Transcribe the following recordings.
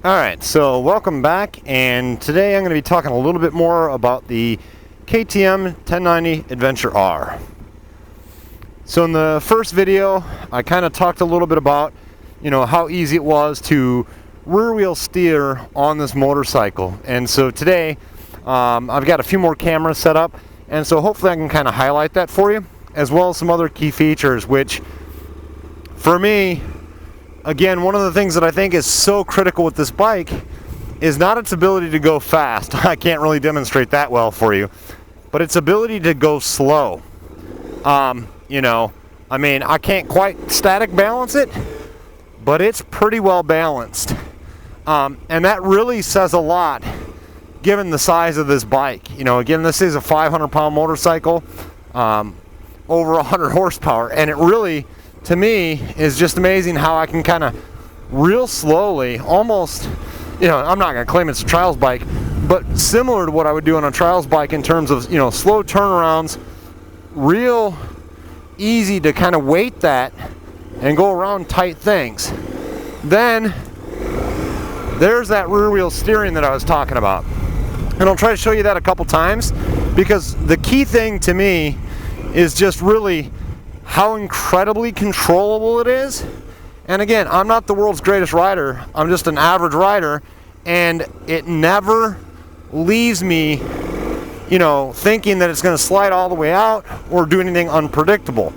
Alright, so welcome back, and today I'm going to be talking a little bit more about the KTM 1090 Adventure R. So in the first video, I kind of talked a little bit about, how easy it was to rear wheel steer on this motorcycle. And so today, I've got a few more cameras set up, and so hopefully I can kind of highlight that for you, as well as some other key features, which, for me, again, one of the things that I think is so critical with this bike is not its ability to go fast. I can't really demonstrate that well for you, but its ability to go slow. I can't quite static balance it, but it's pretty well balanced. And that really says a lot given the size of this bike. Again, this is a 500-pound motorcycle, over 100 horsepower, and it really, to me, is just amazing how I can kind of real slowly, almost, I'm not going to claim it's a trials bike, but similar to what I would do on a trials bike in terms of, slow turnarounds, real easy to kind of weight that and go around tight things. Then there's that rear wheel steering that I was talking about. And I'll try to show you that a couple times, because the key thing to me is just really how incredibly controllable it is. And again, I'm not the world's greatest rider, I'm just an average rider, and it never leaves me thinking that it's going to slide all the way out or do anything unpredictable.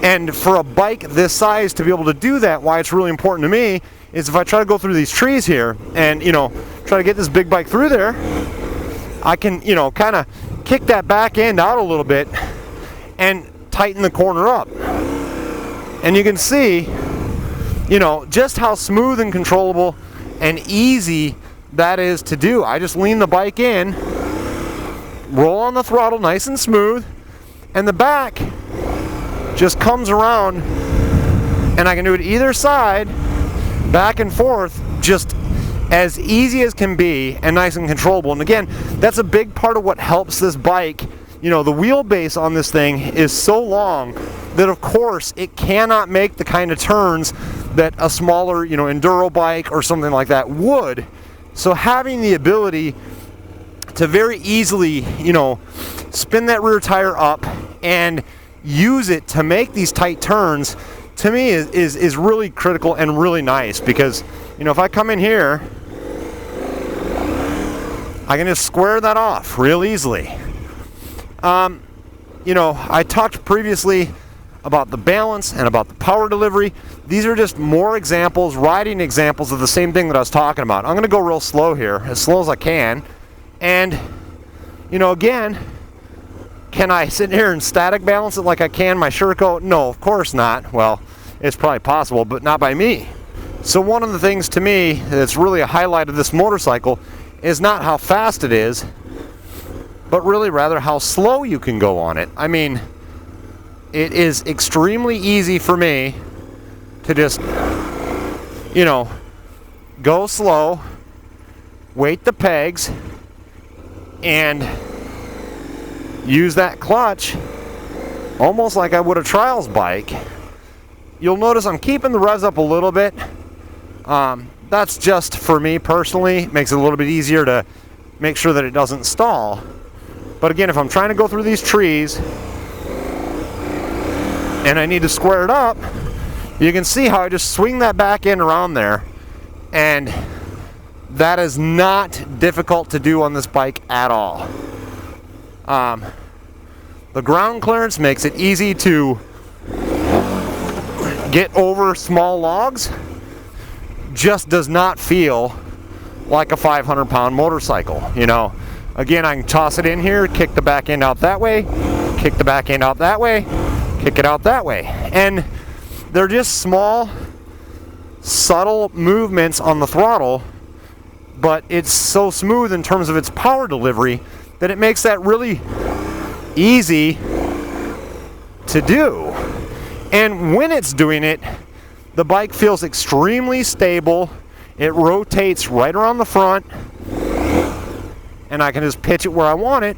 And for a bike this size to be able to do that, why it's really important to me is if I try to go through these trees here and try to get this big bike through there, I can kind of kick that back end out a little bit and tighten the corner up. And you can see just how smooth and controllable and easy that is to do. I just lean the bike in, roll on the throttle nice and smooth, and the back just comes around, and I can do it either side, back and forth, just as easy as can be and nice and controllable. And again, that's a big part of what helps this bike. The wheelbase on this thing is so long that, of course, it cannot make the kind of turns that a smaller, enduro bike or something like that would. So having the ability to very easily, spin that rear tire up and use it to make these tight turns, to me is really critical and really nice, because, if I come in here, I can just square that off real easily. I talked previously about the balance and about the power delivery. These are just more examples, riding examples of the same thing that I was talking about. I'm going to go real slow here, as slow as I can. And, again, can I sit here and static balance it like I can my Sherco? No, of course not. Well, it's probably possible, but not by me. So one of the things to me that's really a highlight of this motorcycle is not how fast it is, but really rather how slow you can go on it. I mean, it is extremely easy for me to just, go slow, weight the pegs, and use that clutch almost like I would a trials bike. You'll notice I'm keeping the revs up a little bit. That's just for me personally. It makes it a little bit easier to make sure that it doesn't stall. But again, if I'm trying to go through these trees and I need to square it up, you can see how I just swing that back end around there, and that is not difficult to do on this bike at all. The ground clearance makes it easy to get over small logs. Just does not feel like a 500-pound motorcycle. Again, I can toss it in here, kick the back end out that way, kick the back end out that way, kick it out that way. And they're just small, subtle movements on the throttle, but it's so smooth in terms of its power delivery that it makes that really easy to do. And when it's doing it, the bike feels extremely stable. It rotates right around the front, and I can just pitch it where I want it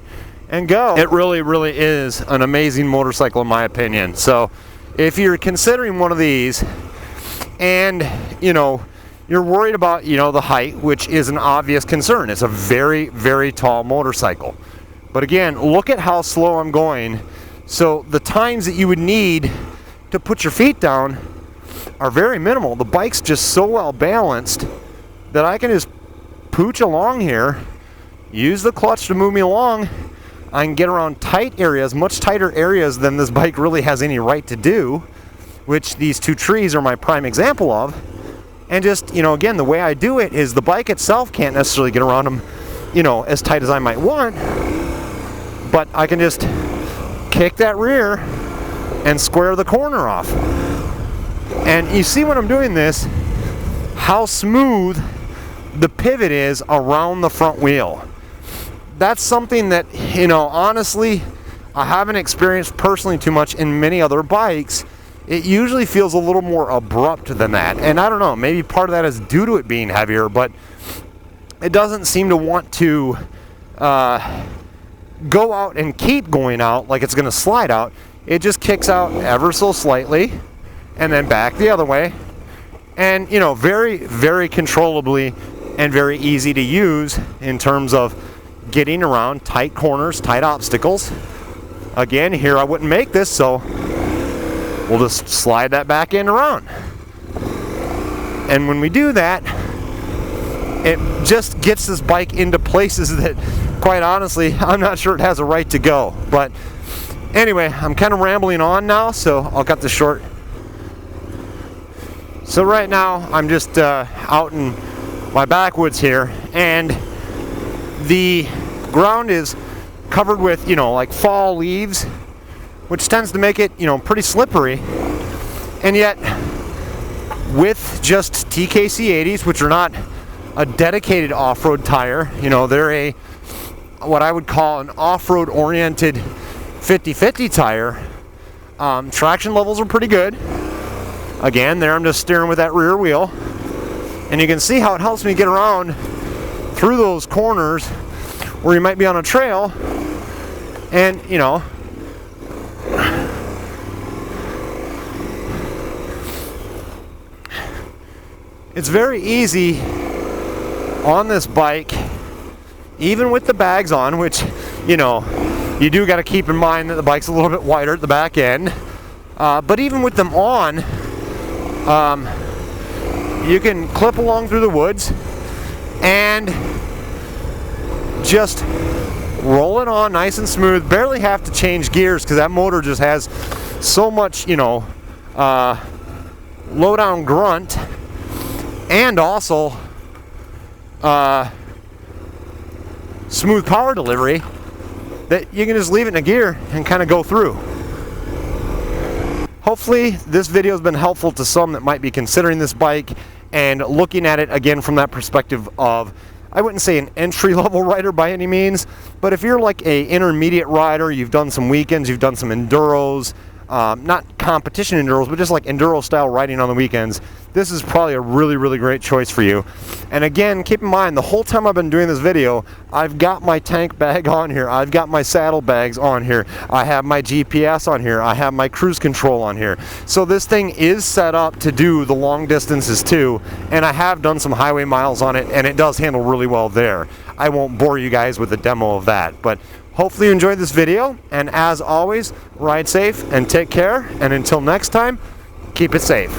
and go. It really, really is an amazing motorcycle in my opinion. So if you're considering one of these and you're worried about, you know, the height, which is an obvious concern. It's a very, very tall motorcycle. But again, look at how slow I'm going. So the times that you would need to put your feet down are very minimal. The bike's just so well balanced that I can just pooch along here, use the clutch to move me along. I can get around tight areas, much tighter areas than this bike really has any right to do, which these two trees are my prime example of. And just, you know, again, the way I do it is the bike itself can't necessarily get around them, you know, as tight as I might want, but I can just kick that rear and square the corner off. And you see when I'm doing this, how smooth the pivot is around the front wheel. That's something that, you know, honestly, I haven't experienced personally too much in many other bikes. It usually feels a little more abrupt than that. And I don't know, maybe part of that is due to it being heavier, but it doesn't seem to want to go out and keep going out like it's going to slide out. It just kicks out ever so slightly and then back the other way. And, you know, very, very controllably and very easy to use in terms of getting around tight corners, tight obstacles. Again, here I wouldn't make this, so we'll just slide that back end around. And when we do that, it just gets this bike into places that, quite honestly, I'm not sure it has a right to go. But anyway, I'm kind of rambling on now, so I'll cut this short. So right now, I'm just out in my backwoods here, and the ground is covered with, you know, like fall leaves, which tends to make it, you know, pretty slippery. And yet, with just TKC 80s, which are not a dedicated off-road tire, you know, they're a, what I would call an off-road oriented 50/50 tire, traction levels are pretty good. Again, there I'm just steering with that rear wheel. And you can see how it helps me get around through those corners where you might be on a trail. And, you know, it's very easy on this bike, even with the bags on, which, you know, you do got to keep in mind that the bike's a little bit wider at the back end. But even with them on, you can clip along through the woods and just roll it on nice and smooth. Barely have to change gears because that motor just has so much, you know, low down grunt, and also smooth power delivery that you can just leave it in a gear and kind of go through. Hopefully this video has been helpful to some that might be considering this bike and looking at it again from that perspective of, I wouldn't say an entry-level rider by any means, but if you're like a intermediate rider, you've done some weekends, you've done some enduros, not competition enduros, but just like enduro style riding on the weekends, this is probably a really, really great choice for you. And again, keep in mind, the whole time I've been doing this video, I've got my tank bag on here, I've got my saddle bags on here, I have my GPS on here, I have my cruise control on here. So this thing is set up to do the long distances too, and I have done some highway miles on it, and it does handle really well there. I won't bore you guys with a demo of that, but hopefully you enjoyed this video, and as always, ride safe and take care, and until next time, keep it safe.